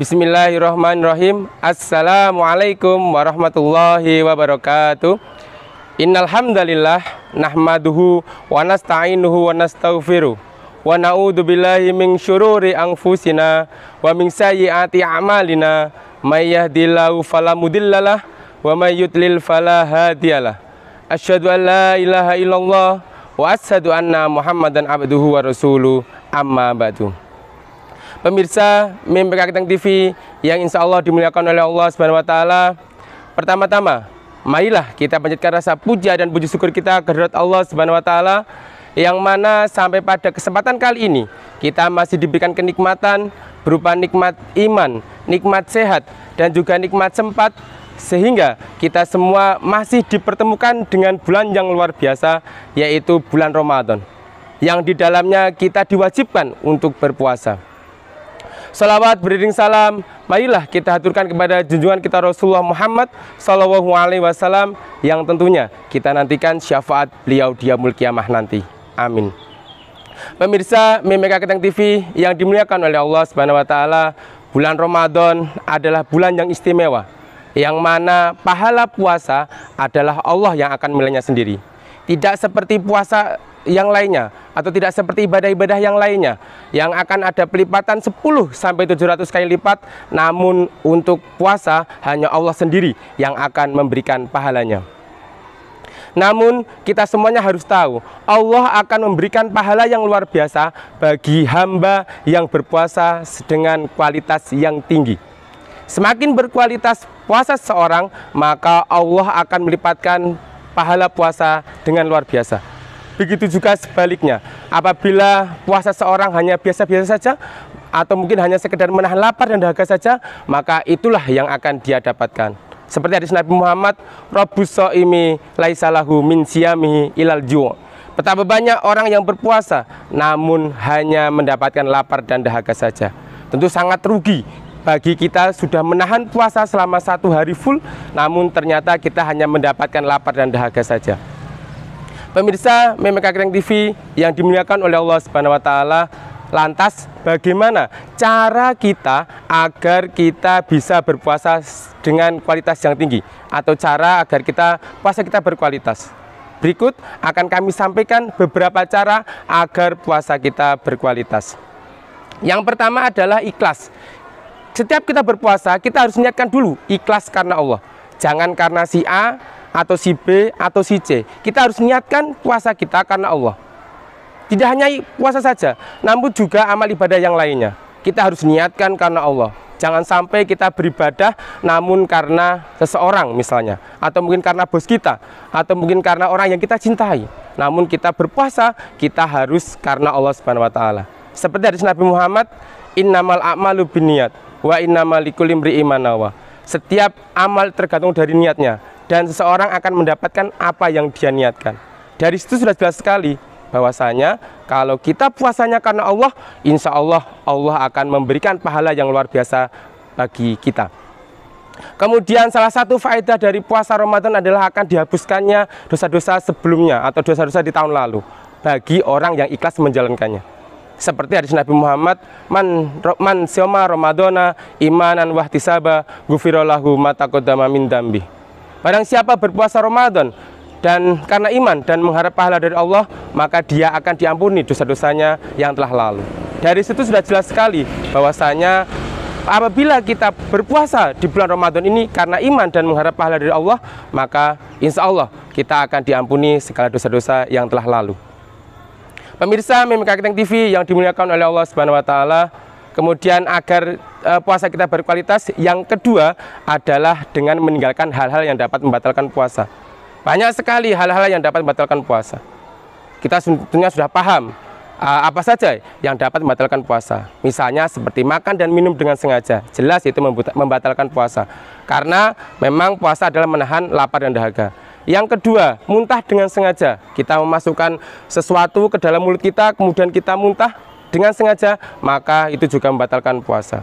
Bismillahirrahmanirrahim. Assalamualaikum warahmatullahi wabarakatuh. Innal hamdalillah nahmaduhu wa nasta'inuhu wa nastaghfiruh wa na'udzu billahi min syururi anfusina wa min sayyiati a'malina may yahdihillahu fala mudhillalah wa may yudlil fala hadiyalah. Asyhadu an la ilaha illallah wa asyhadu anna Muhammadan abduhu wa rasuluh. Amma ba'du. Pemirsa Mimpi Kakiteng TV yang insya Allah dimuliakan oleh Allah Subhanahu wa Ta'ala, pertama-tama marilah kita panjatkan rasa puja dan puji syukur kita kehadirat Allah Subhanahu wa Ta'ala, yang mana sampai pada kesempatan kali ini kita masih diberikan kenikmatan berupa nikmat iman, nikmat sehat, dan juga nikmat sempat, sehingga kita semua masih dipertemukan dengan bulan yang luar biasa, yaitu bulan Ramadan, yang di dalamnya kita diwajibkan untuk berpuasa. Salawat beriring salam marilah kita haturkan kepada junjungan kita Rasulullah Muhammad SAW, yang tentunya kita nantikan syafaat beliau di yaumul qiyamah nanti. Amin. Pemirsa Mimpi Kakiteng TV yang dimuliakan oleh Allah Subhanahu wa Ta'ala, bulan Ramadan adalah bulan yang istimewa, yang mana pahala puasa adalah Allah yang akan menilainya sendiri. Tidak seperti puasa yang lainnya, atau tidak seperti ibadah-ibadah yang lainnya yang akan ada pelipatan 10-700 kali lipat, namun untuk puasa hanya Allah sendiri yang akan memberikan pahalanya. Namun kita semuanya harus tahu, Allah akan memberikan pahala yang luar biasa bagi hamba yang berpuasa dengan kualitas yang tinggi. Semakin berkualitas puasa seorang, maka Allah akan melipatkan pahala puasa dengan luar biasa. Begitu juga sebaliknya, apabila puasa seorang hanya biasa-biasa saja, atau mungkin hanya sekedar menahan lapar dan dahaga saja, maka itulah yang akan dia dapatkan. Seperti hadis Nabi Muhammad, Rabbus shaimi laisa lahu min siyamihi ilal ju'. Betapa banyak orang yang berpuasa namun hanya mendapatkan lapar dan dahaga saja. Tentu sangat rugi bagi kita sudah menahan puasa selama 1 hari full, namun ternyata kita hanya mendapatkan lapar dan dahaga saja. Pemirsa Mimpi Kakiteng TV yang dimuliakan oleh Allah Subhanahu wa Ta'ala, lantas bagaimana cara kita agar kita bisa berpuasa dengan kualitas yang tinggi, atau cara agar puasa kita berkualitas? Berikut akan kami sampaikan beberapa cara agar puasa kita berkualitas. Yang pertama adalah ikhlas. Setiap kita berpuasa, kita harus niatkan dulu ikhlas karena Allah. Jangan karena si A atau si B atau si C. Kita harus niatkan puasa kita karena Allah. Tidak hanya puasa saja, namun juga amal ibadah yang lainnya. Kita harus niatkan karena Allah. Jangan sampai kita beribadah namun karena seseorang misalnya, atau mungkin karena bos kita, atau mungkin karena orang yang kita cintai. Namun kita berpuasa, kita harus karena Allah Subhanahu wa Ta'ala. Seperti hadis Nabi Muhammad, innamal a'malu binniyat wa innamal likulli imri'in ma nawa. Setiap amal tergantung dari niatnya, dan seseorang akan mendapatkan apa yang dia niatkan. Dari situ sudah jelas sekali bahwasanya kalau kita puasanya karena Allah, insya Allah Allah akan memberikan pahala yang luar biasa bagi kita. Kemudian salah satu faedah dari puasa Ramadan adalah akan dihapuskannya dosa-dosa sebelumnya atau dosa-dosa di tahun lalu bagi orang yang ikhlas menjalankannya. Seperti hadis Nabi Muhammad, man syoma Ramadana imanan wahtisaba ghufira lahu ma taqaddama min dambi. Barang siapa berpuasa Ramadan dan karena iman dan mengharap pahala dari Allah, maka dia akan diampuni dosa-dosanya yang telah lalu. Dari situ sudah jelas sekali bahwasanya apabila kita berpuasa di bulan Ramadan ini karena iman dan mengharap pahala dari Allah, maka insya Allah kita akan diampuni segala dosa-dosa yang telah lalu. Pemirsa Mimpi Kakiteng TV yang dimuliakan oleh Allah Subhanahu wa Ta'ala, kemudian agar puasa kita berkualitas, yang kedua adalah dengan meninggalkan hal-hal yang dapat membatalkan puasa. Banyak sekali hal-hal yang dapat membatalkan puasa. Kita tentunya sudah paham apa saja yang dapat membatalkan puasa. Misalnya seperti makan dan minum dengan sengaja, jelas itu membatalkan puasa, karena memang puasa adalah menahan lapar dan dahaga. Yang kedua, muntah dengan sengaja. Kita memasukkan sesuatu ke dalam mulut kita, kemudian kita muntah dengan sengaja, maka itu juga membatalkan puasa.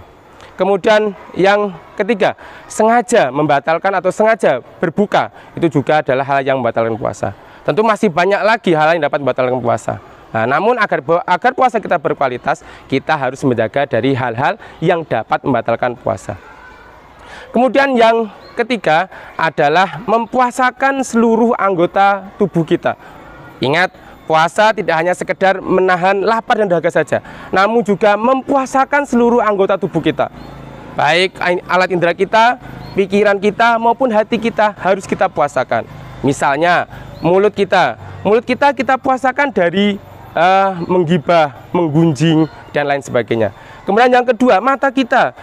Kemudian yang ketiga, sengaja membatalkan atau sengaja berbuka, itu juga adalah hal yang membatalkan puasa. Tentu masih banyak lagi hal yang dapat membatalkan puasa. Nah, namun agar puasa kita berkualitas, kita harus menjaga dari hal-hal yang dapat membatalkan puasa. Kemudian yang ketiga adalah mempuasakan seluruh anggota tubuh kita. Ingat, puasa tidak hanya sekedar menahan lapar dan dahaga saja, namun juga mempuasakan seluruh anggota tubuh kita. Baik alat indera kita, pikiran kita, maupun hati kita harus kita puasakan. Misalnya, mulut kita kita puasakan dari menggibah, menggunjing, dan lain sebagainya. Kemudian yang kedua, mata kita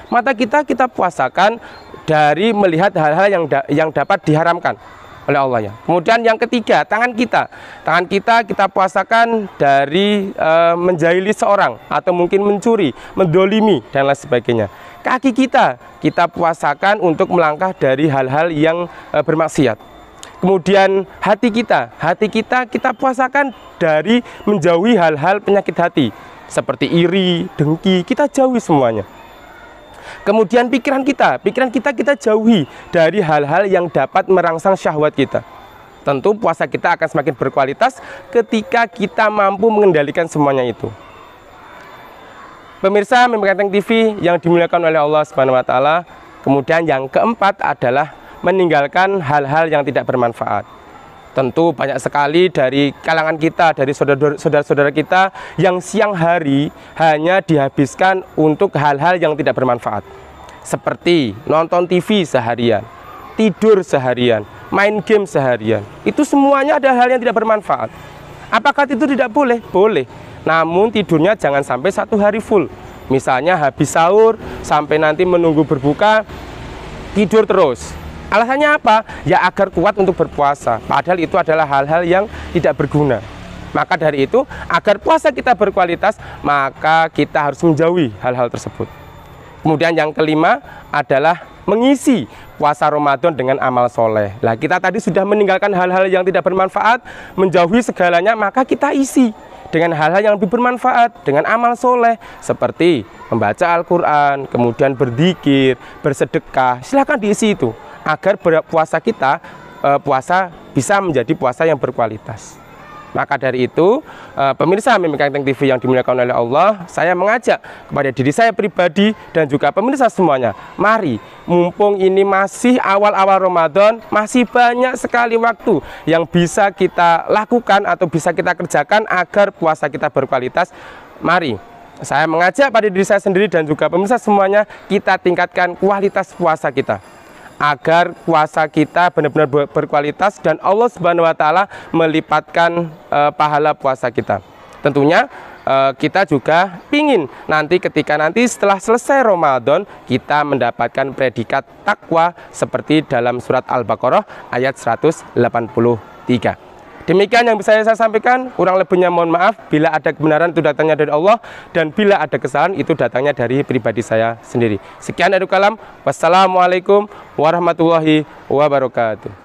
kita puasakan dari melihat hal-hal yang dapat diharamkan oleh Allah ya. Kemudian yang ketiga, tangan kita kita puasakan dari menjahili seorang atau mungkin mencuri, mendolimi, dan lain sebagainya. Kaki kita puasakan untuk melangkah dari hal-hal yang bermaksiat. Kemudian hati kita kita puasakan dari menjauhi hal-hal penyakit hati seperti iri, dengki, kita jauhi semuanya. Kemudian pikiran kita jauhi dari hal-hal yang dapat merangsang syahwat kita. Tentu puasa kita akan semakin berkualitas ketika kita mampu mengendalikan semuanya itu. Pemirsa Mimpi Ganteng TV yang dimuliakan oleh Allah Subhanahu wa taala, kemudian yang keempat adalah meninggalkan hal-hal yang tidak bermanfaat. Tentu banyak sekali dari kalangan kita, dari saudara-saudara kita yang siang hari hanya dihabiskan untuk hal-hal yang tidak bermanfaat. Seperti nonton TV seharian, tidur seharian, main game seharian. Itu semuanya ada hal yang tidak bermanfaat. Apakah tidur tidak boleh? Boleh. Namun tidurnya jangan sampai 1 hari full. Misalnya habis sahur sampai nanti menunggu berbuka, tidur terus. Alasannya apa? Ya agar kuat untuk berpuasa. Padahal itu adalah hal-hal yang tidak berguna. Maka dari itu, agar puasa kita berkualitas, maka kita harus menjauhi hal-hal tersebut. Kemudian yang kelima adalah mengisi puasa Ramadan dengan amal soleh. Nah, kita tadi sudah meninggalkan hal-hal yang tidak bermanfaat, menjauhi segalanya, maka kita isi dengan hal-hal yang lebih bermanfaat, dengan amal soleh, seperti membaca Al-Quran, kemudian berzikir, bersedekah. Silahkan diisi itu, agar puasa kita puasa bisa menjadi puasa yang berkualitas. Maka dari itu, pemirsa Mimpi Ganteng TV yang dimuliakan oleh Allah, saya mengajak kepada diri saya pribadi dan juga pemirsa semuanya, mari, mumpung ini masih awal-awal Ramadan, masih banyak sekali waktu yang bisa kita lakukan atau bisa kita kerjakan agar puasa kita berkualitas. Mari, saya mengajak pada diri saya sendiri dan juga pemirsa semuanya, kita tingkatkan kualitas puasa kita, agar puasa kita benar-benar berkualitas dan Allah Subhanahu wa taala melipatkan pahala puasa kita. Tentunya kita juga ingin ketika setelah selesai Ramadan kita mendapatkan predikat takwa seperti dalam surat Al-Baqarah ayat 183. Demikian yang bisa saya sampaikan, kurang lebihnya mohon maaf. Bila ada kebenaran itu datangnya dari Allah, dan bila ada kesalahan itu datangnya dari pribadi saya sendiri. Sekian dari kalam. Wassalamualaikum warahmatullahi wabarakatuh.